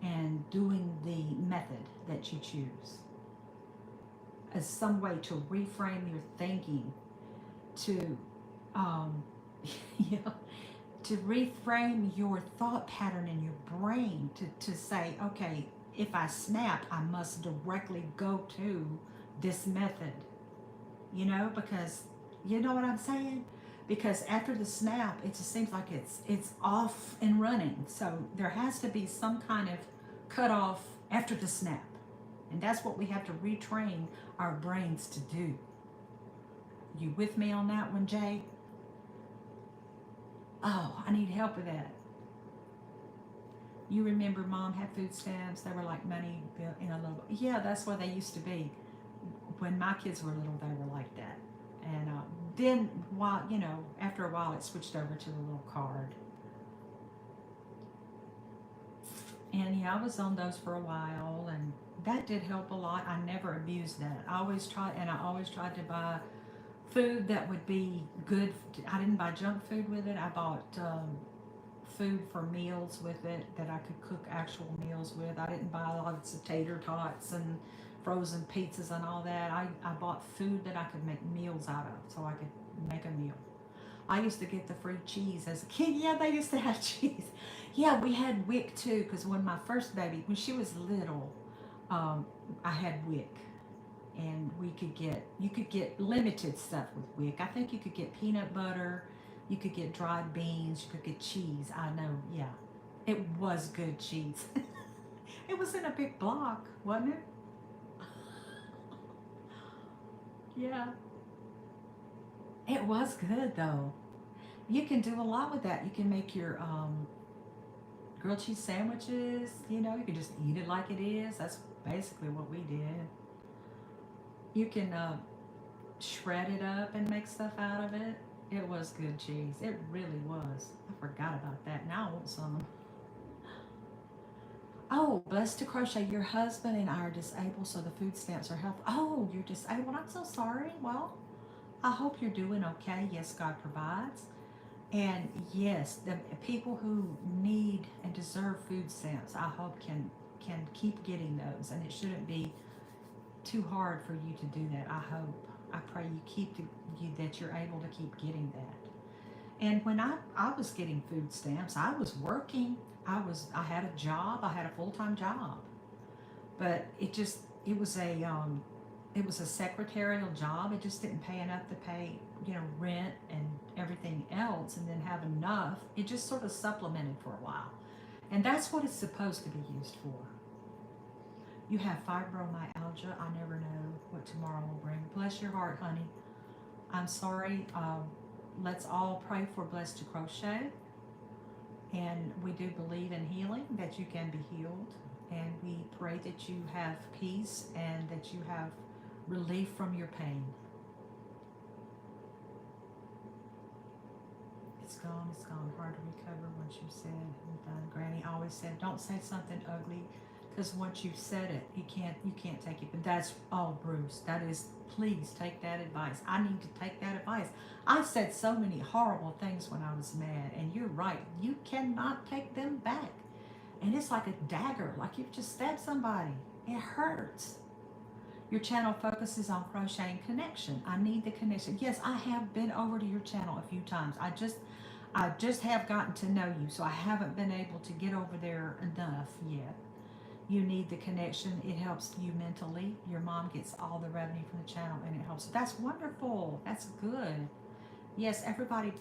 Speaker 1: and doing the method that you choose as some way to reframe your thinking, to um, you know, to reframe your thought pattern in your brain to say, okay, if I snap, I must directly go to this method, because you know what I'm saying? Because after the snap, it just seems like it's off and running. So there has to be some kind of cutoff after the snap. And that's what we have to retrain our brains to do. You with me on that one, Jay? Oh, I need help with that. You remember Mom had food stamps? They were like money in a little. Yeah, that's what they used to be. When my kids were little, they were like that. And then, after a while, it switched over to the little card. And yeah, I was on those for a while, and that did help a lot. I never abused that. I always tried to buy food that would be good. I didn't buy junk food with it. I bought food for meals with it that I could cook actual meals with. I didn't buy a lot of tater tots and frozen pizzas and all that. I bought food that I could make meals out of so I could make a meal. I used to get the free cheese as a kid. Yeah, they used to have cheese. Yeah, we had WIC too, because when my first baby, when she was little, I had WIC. And you could get limited stuff with WIC. I think you could get peanut butter, you could get dried beans, you could get cheese. I know, yeah. It was good cheese. It was in a big block, wasn't it? Yeah. It was good though. You can do a lot with that. You can make your grilled cheese sandwiches. You can just eat it like it is. That's basically what we did. You can shred it up and make stuff out of it. It was good cheese. It really was. I forgot about that. Now I want some. Oh, blessed to crochet. Your husband and I are disabled, so the food stamps are helpful. Oh, you're disabled. I'm so sorry. Well, I hope you're doing okay. Yes, God provides. And yes, the people who need and deserve food stamps, I hope can keep getting those, and it shouldn't be too hard for you to do that. I hope. I pray you you that you're able to keep getting that. And when I was getting food stamps, I was working. I had a job. I had a full-time job. But it was a secretarial job. It just didn't pay enough to pay, rent and everything else and then have enough. It just sort of supplemented for a while. And that's what it's supposed to be used for. You have fibromyalgia. I never know what tomorrow will bring. Bless your heart, honey. I'm sorry. Let's all pray for Blessed to Crochet. And we do believe in healing, that you can be healed. And we pray that you have peace and that you have relief from your pain. It's gone, it's gone. Hard to recover once you said and done. Granny always said, don't say something ugly, because once you've said it, you can't take it. But that's, oh, Bruce, that is, please take that advice. I need to take that advice. I said so many horrible things when I was mad, and you're right. You cannot take them back. And it's like a dagger, like you've just stabbed somebody. It hurts. Your channel focuses on crocheting connection. I need the connection. Yes, I have been over to your channel a few times. I just have gotten to know you, so I haven't been able to get over there enough yet. You need the connection. It helps you mentally. Your mom gets all the revenue from the channel, and it helps. That's wonderful. That's good. Yes, everybody,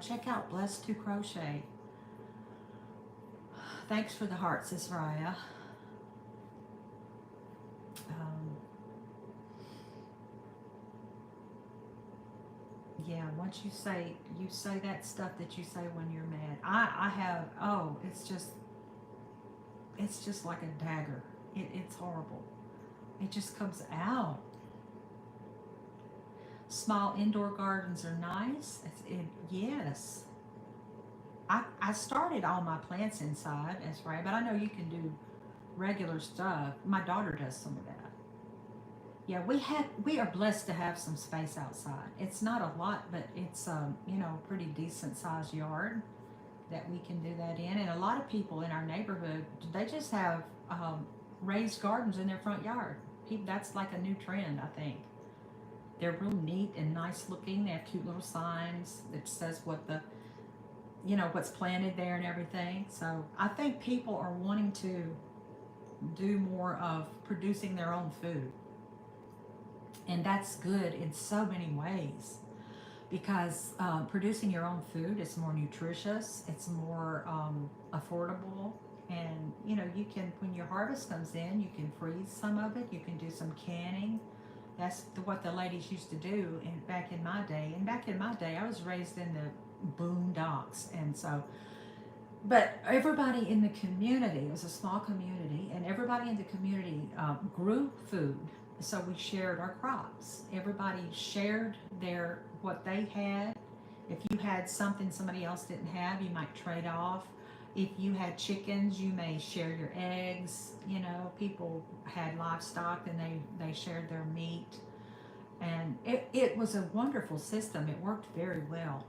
Speaker 1: check out Blessed to Crochet. Thanks for the heart, Sis Raya. Yeah, once you say that stuff that you say when you're mad. I have, oh, it's just like a dagger. It's horrible. It just comes out. Small indoor gardens are nice. Yes. I started all my plants inside, that's right, but I know you can do regular stuff. My daughter does some of that. Yeah, we are blessed to have some space outside. It's not a lot, but it's pretty decent sized yard that we can do that in. And a lot of people in our neighborhood, they just have raised gardens in their front yard. That's like a new trend, I think. They're real neat and nice looking. They have cute little signs that says what's planted there and everything. So I think people are wanting to do more of producing their own food. And that's good in so many ways, because producing your own food is more nutritious, it's more affordable, and you can, when your harvest comes in, you can freeze some of it, you can do some canning. That's what the ladies used to do back in my day. And back in my day, I was raised in the boondocks, and so, but everybody in the community, it was a small community, and everybody in the community grew food. So we shared our crops. Everybody shared what they had. If you had something somebody else didn't have, you might trade off. If you had chickens, you may share your eggs. People had livestock and they shared their meat. And it was a wonderful system. It worked very well.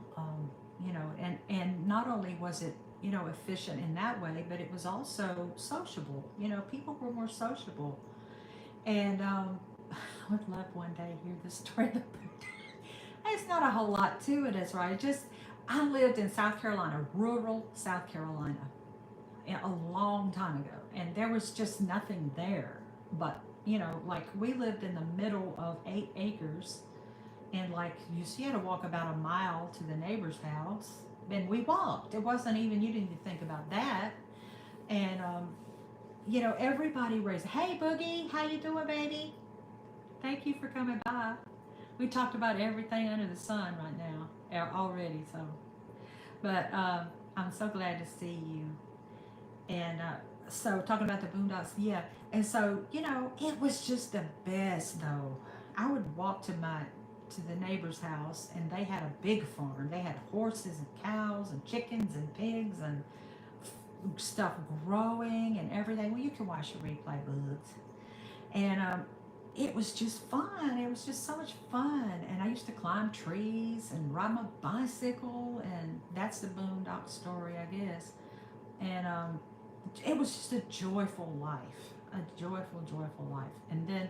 Speaker 1: And not only was it, efficient in that way, but it was also sociable. People were more sociable. And I would love one day to hear the story of the boot. There's not a whole lot to it, as right. I lived in South Carolina, rural South Carolina, a long time ago, and there was just nothing there. But like we lived in the middle of 8 acres, and like you had to walk about a mile to the neighbor's house. And we walked. It wasn't even, you didn't even think about that. And everybody raised, hey Boogie, how you doing, baby? Thank you for coming by. We talked about everything under the sun right now already, so. But I'm so glad to see you. And so talking about the boondocks, yeah. And so, it was just the best though. I would walk to the neighbor's house, and they had a big farm. They had horses and cows and chickens and pigs and stuff growing and everything. Well, you can watch the replay, bugs. And it was just fun. It was just so much fun. And I used to climb trees and ride my bicycle, and that's the boondock story, I guess. And it was just a joyful life, a joyful, joyful life. And then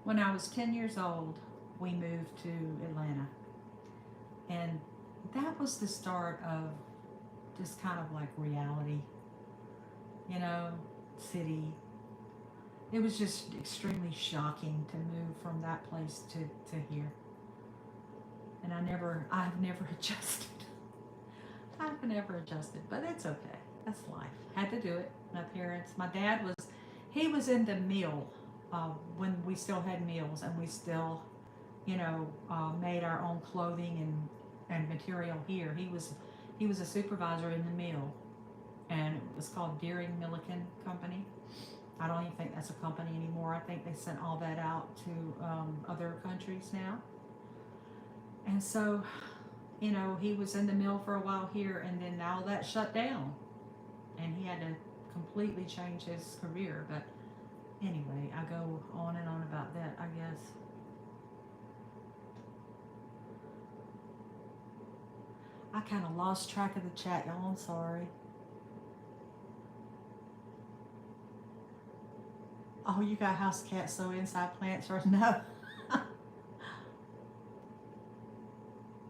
Speaker 1: when I was 10 years old, we moved to Atlanta. And that was the start of just kind of like reality, you know, city. It was just extremely shocking to move from that place to here. And I've never adjusted. I've never adjusted, but it's okay. That's life. Had to do it. My parents, my dad was, he was in the mill when we still had mills, and we still, made our own clothing and material here. He was a supervisor in the mill, and it was called Deering Milliken Company. I don't even think that's a company anymore. I think they sent all that out to other countries now. And so, he was in the mill for a while here, and then now that shut down, and he had to completely change his career. But anyway, I go on and on about that, I guess. I kind of lost track of the chat, y'all. I'm sorry. Oh, you got house cats, so inside plants or no?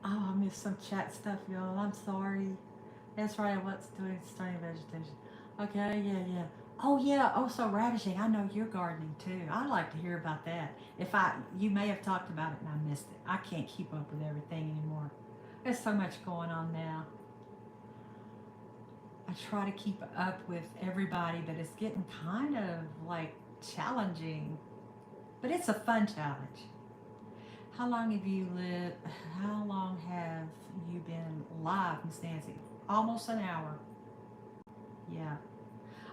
Speaker 1: Oh, I missed some chat stuff, y'all. I'm sorry. That's right. What's doing starting vegetation? Okay, yeah. Oh yeah. Oh, so ravishing. I know you're gardening too. I'd like to hear about that. You may have talked about it and I missed it. I can't keep up with everything anymore. There's so much going on now. I try to keep up with everybody, but it's getting kind of like challenging. But it's a fun challenge. How long have you lived? How long have you been live, Miss Nancy? Almost an hour. Yeah.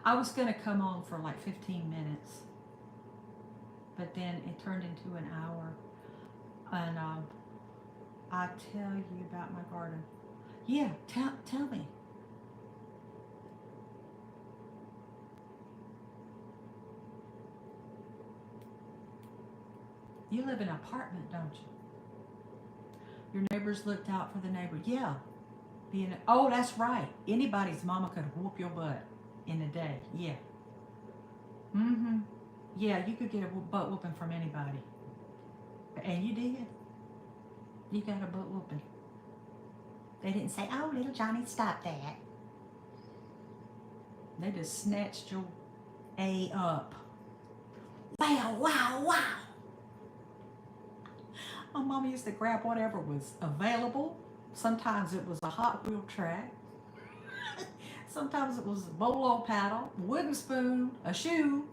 Speaker 1: I was going to come on for like 15 minutes, but then it turned into an hour. And I tell you about my garden. Yeah, tell me. You live in an apartment, don't you? Your neighbors looked out for the neighbor. Yeah. Oh, that's right. Anybody's mama could whoop your butt in a day. Yeah. Mm-hmm. Yeah, you could get a butt whooping from anybody. And you did. You got a butt whooping. They didn't say, oh, little Johnny, stop that. They just snatched your A up. Wow. My mama used to grab whatever was available. Sometimes it was a Hot Wheel track. Sometimes it was a bolo paddle, wooden spoon, a shoe,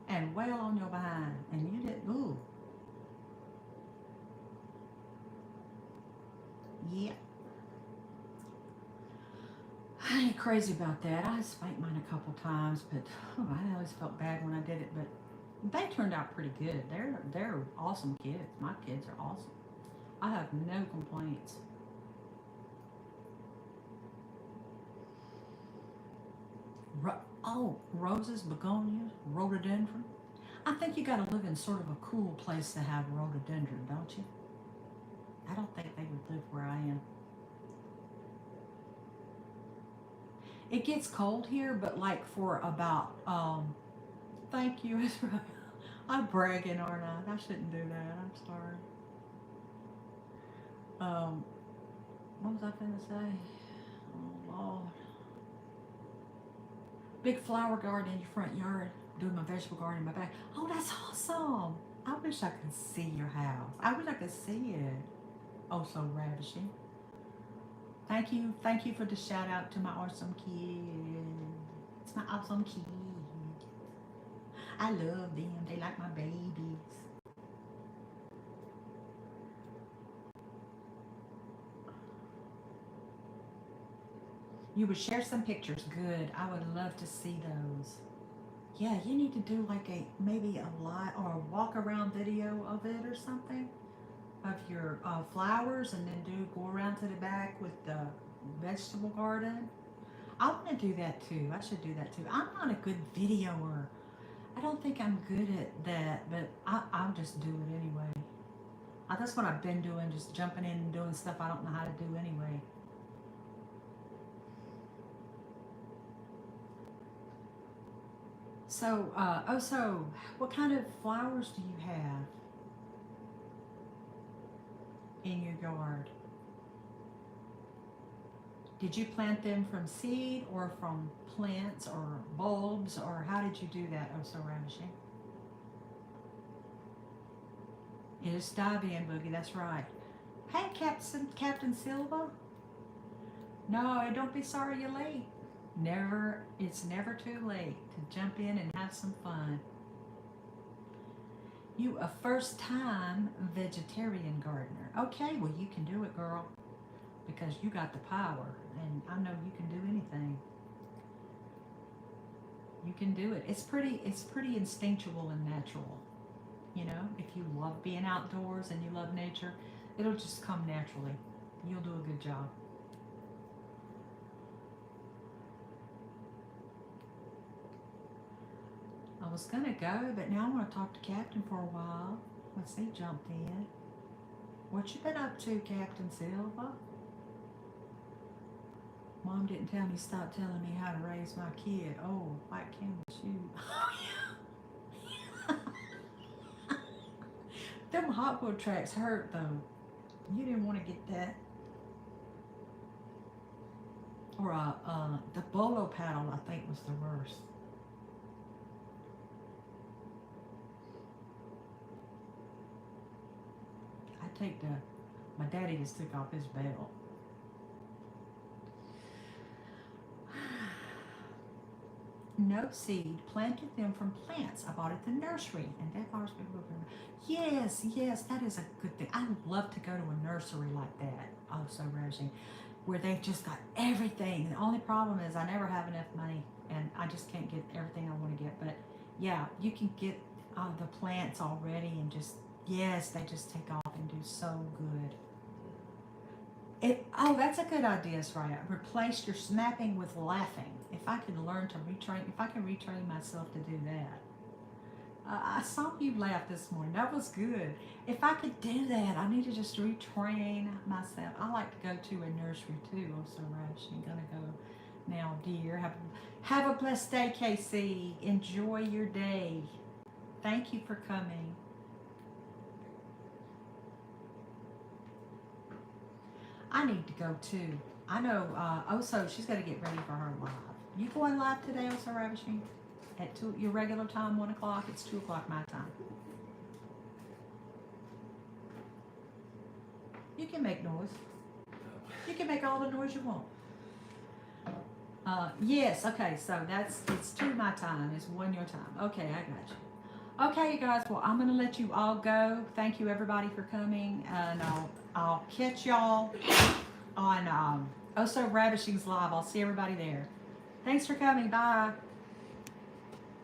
Speaker 1: and wail on your behind. And you did, ooh. Yeah. I ain't crazy about that. I spanked mine a couple times, but I always felt bad when I did it. But they turned out pretty good. They're awesome kids. My kids are awesome. I have no complaints. Roses, begonias, rhododendron. I think you got to live in sort of a cool place to have rhododendron, don't you? I don't think they would live where I am. It gets cold here, but like for about thank you, Israel. I'm bragging, aren't I? I shouldn't do that. I'm sorry. Um, what was I gonna say? Oh Lord. Big flower garden in your front yard. Doing my vegetable garden in my back. Oh, that's awesome. I wish I could see your house. I wish I could see it. Oh, so ravishing. Thank you for the shout out to my awesome kid. It's my awesome kid. I love them. They like my babies. You would share some pictures. Good. I would love to see those. Yeah, you need to do like maybe a live or a walk around video of it or something of your flowers, and then go around to the back with the vegetable garden. I want to do that too. I should do that too. I'm not a good videoer. I don't think I'm good at that, but I'll just do it anyway. That's what I've been doing, just jumping in and doing stuff I don't know how to do anyway. So, so what kind of flowers do you have in your yard? Did you plant them from seed or from plants or bulbs, or how did you do that? Oh, so ravishing. It's dive in, Boogie. That's right. Hey, Captain Silva. No, don't be sorry you're late. It's never too late to jump in and have some fun. You a first time vegetarian gardener. Okay, well you can do it, girl, because you got the power, and I know you can do anything. You can do it. It's pretty instinctual and natural. You know, if you love being outdoors and you love nature, it'll just come naturally. You'll do a good job. I was gonna go, but now I want to talk to Captain for a while. Let's see, jumped in. What you been up to, Captain Silva? Mom didn't tell me stop telling me how to raise my kid. Oh, White Camel shoot. Oh yeah. Them Hot Wheel tracks hurt though. You didn't want to get that. Or the bolo paddle, I think, was the worst. I take the. My daddy just took off his belt. No seed, planted them from plants. I bought it at the nursery, and that bars people. Yes, that is a good thing. I love to go to a nursery like that. Oh, so ravishing, where they've just got everything. The only problem is I never have enough money, and I just can't get everything I want to get. But yeah, you can get the plants already, and just yes, they just take off and do so good. That's a good idea, Soraya. Replace your snapping with laughing. If I could learn to retrain, if I can retrain myself to do that. I saw you laugh this morning. That was good. If I could do that, I need to just retrain myself. I like to go to a nursery too. Oh, so ravishing. Gonna go now, dear. Have a blessed day, KC. Enjoy your day. Thank you for coming. I need to go too. I know. So she's got to get ready for her live. You going live today, Also Ravishing? At your regular time, 1 o'clock. It's 2 o'clock my time. You can make noise. You can make all the noise you want. Yes. Okay. So it's 2 my time. It's 1 your time. Okay, I got you. Okay, you guys. Well, I'm gonna let you all go. Thank you, everybody, for coming, and I'll catch y'all on Also Ravishing's live. I'll see everybody there. Thanks for coming. Bye.